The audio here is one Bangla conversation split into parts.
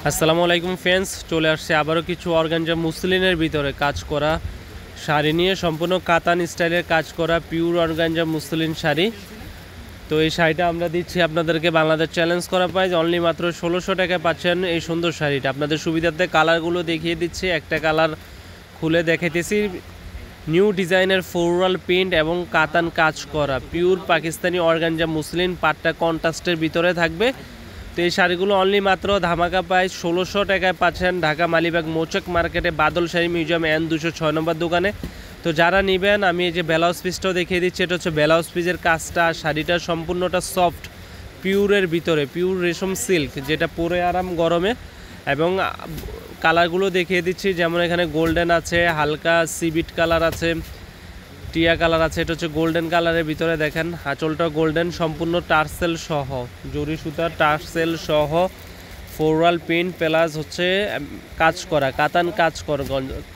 আসসালামু আলাইকুম ফ্রেন্ডস, চলে আসছে আবারও কিছু অর্গানজা মুসলিনের ভিতরে কাজ করা শাড়ি নিয়ে। সম্পূর্ণ কাতান স্টাইলের কাজ করা পিওর অর্গানজা মুসলিন শাড়ি। তো এই শাড়িটা আমরা দিচ্ছি আপনাদেরকে বাংলাদেশ চ্যালেঞ্জ করা প্রাইস অনলি মাত্র ১৬০০ টাকায় পাচ্ছেন এই সুন্দর শাড়িটা। আপনাদের সুবিধার্থে কালারগুলো দেখিয়ে দিচ্ছি, একটা কালার খুলে দেখাইতেছি। নিউ ডিজাইনের ফ্লোরাল প্রিন্ট এবং কাতান কাজ করা পিওর পাকিস্তানি অর্গানজা মুসলিন, পাটটা কন্ট্রাস্টের ভিতরে থাকবে। তো এই শাড়িগুলো অনলি মাত্র ধামাকা প্রাইস ১৬০০ টাকায় পাচ্ছেন ঢাকা মালিবাগ মৌচাক মার্কেটে বাদল শাড়ি মিউজিয়াম N ২০৬ নম্বর দোকানে। তো যারা নেবেন, আমি এই যে ব্লাউজ পিসটাও দেখিয়ে দিচ্ছি। এটা হচ্ছে ব্লাউজ পিসের কাজটা, শাড়িটা সম্পূর্ণটা সফট পিওরের ভিতরে, পিওর রেশম সিল্ক, যেটা পরে আরাম গরমে। এবং কালারগুলো দেখিয়ে দিচ্ছি, যেমন এখানে গোল্ডেন আছে, হালকা সিবিট কালার আছে, টিয়া কালার আছে। এটা হচ্ছে গোল্ডেন কালারের ভিতরে, দেখেন আঁচলটা গোল্ডেন, সম্পূর্ণ টার্সেল সহ, জরি সুতার টার্সেল সহ ফ্লোরাল প্রিন্ট প্লাস হচ্ছে কাজ করা কাতান কাজ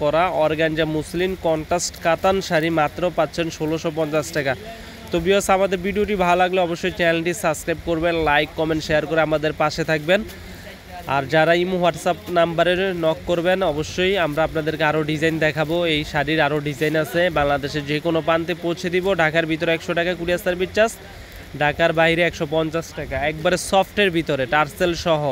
করা অর্গানজা মুসলিন কন্ট্রাস্ট কাতান শাড়ি মাত্র পাচ্ছেন ১৬৫০ টাকা। তো ভিউয়ার্স, আমাদের ভিডিওটি ভালো লাগলে অবশ্যই চ্যানেলটি সাবস্ক্রাইব করবেন, লাইক কমেন্ট শেয়ার করে আমাদের পাশে থাকবেন। আর যারা ইমো হোয়াটসঅ্যাপ নাম্বারে নক করবেন, অবশ্যই আমরা আপনাদেরকে আরও ডিজাইন দেখাবো। এই শাড়ির আরও ডিজাইন আছে, বাংলাদেশের যে কোনো প্রান্তে পৌঁছে দিব। ঢাকার ভিতরে ১০০ টাকা কুরিয়ার সার্ভিস চার্জ, ঢাকার বাইরে ১৫০ টাকা। একবারে সফটের ভিতরে টার্সেল সহ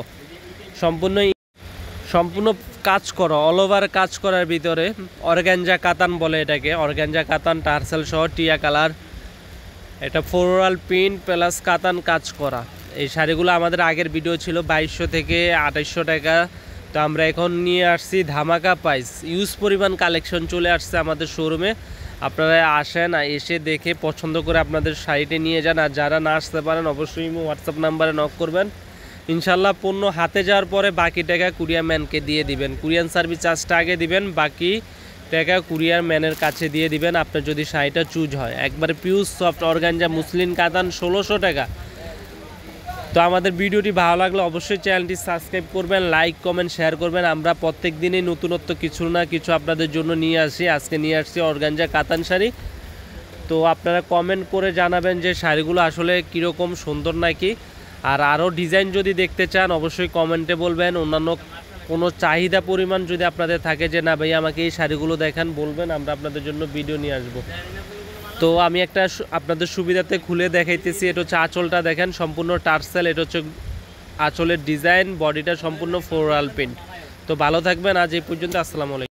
সম্পূর্ণ কাজ করা, অল ওভার কাজ করার ভিতরে অর্গানজা কাতান বলে এটাকে, অর্গানজা কাতান টার্সেল সহ টিয়া কালার। এটা ফ্লোরাল প্রিন্ট প্লাস কাতান কাজ করা। এই শাড়িগুলো আমাদের আগের ভিডিও ছিল ২২০০ থেকে ২৮০০ টাকা। তো আমরা এখন নিয়ে আসছি ধামাকা প্রাইস, ইউজ পরিমাণ কালেকশন চলে আসছে আমাদের শোরুমে। আপনারা আসেন, এসে দেখে পছন্দ করে আপনাদের শাড়িটি নিয়ে যান। আর যারা না আসতে পারেন, অবশ্যই হোয়াটসঅ্যাপ নাম্বারে নক করবেন। ইনশাল্লাহ পণ্য হাতে যাওয়ার পরে বাকি টাকা কুরিয়ার ম্যানকে দিয়ে দিবেন। কুরিয়ার সার্ভিস চার্জটা আগে দিবেন, বাকি টাকা কুরিয়ার ম্যানের কাছে দিয়ে দিবেন আপনার যদি শাড়িটা চুজ হয়। একবারে পিওর সফট অর্গানজা মুসলিন কাতান ১৬০০ টাকা। তো আমাদের ভিডিওটি ভালো লাগলে অবশ্যই চ্যানেলটি সাবস্ক্রাইব করবেন, লাইক কমেন্ট শেয়ার করবেন। আমরা প্রত্যেক দিনই নতুনত্ব কিছু না কিছু আপনাদের জন্য নিয়ে আসি। আজকে নিয়ে আসছি অর্গানজা কাতান শাড়ি। তো আপনারা কমেন্ট করে জানাবেন যে শাড়িগুলো আসলে কীরকম, সুন্দর নাকি। আর আরও ডিজাইন যদি দেখতে চান, অবশ্যই কমেন্টে বলবেন। অন্যান্য কোনো চাহিদা পরিমাণ যদি আপনাদের থাকে যে না ভাই আমাকে এই শাড়িগুলো দেখান, বলবেন, আমরা আপনাদের জন্য ভিডিও নিয়ে আসব। তো আমি একটা আপনাদের সুবিধাতে খুলে দেখাইতেছি। এটা হচ্ছে আঁচলটা, দেখেন সম্পূর্ণ টার্সেল। এটা হচ্ছে আঁচলের ডিজাইন, বডিটা সম্পূর্ণ ফ্লোরাল প্রিন্ট। তো ভালো থাকবেন, আজ এই পর্যন্ত। আসসালামু আলাইকুম।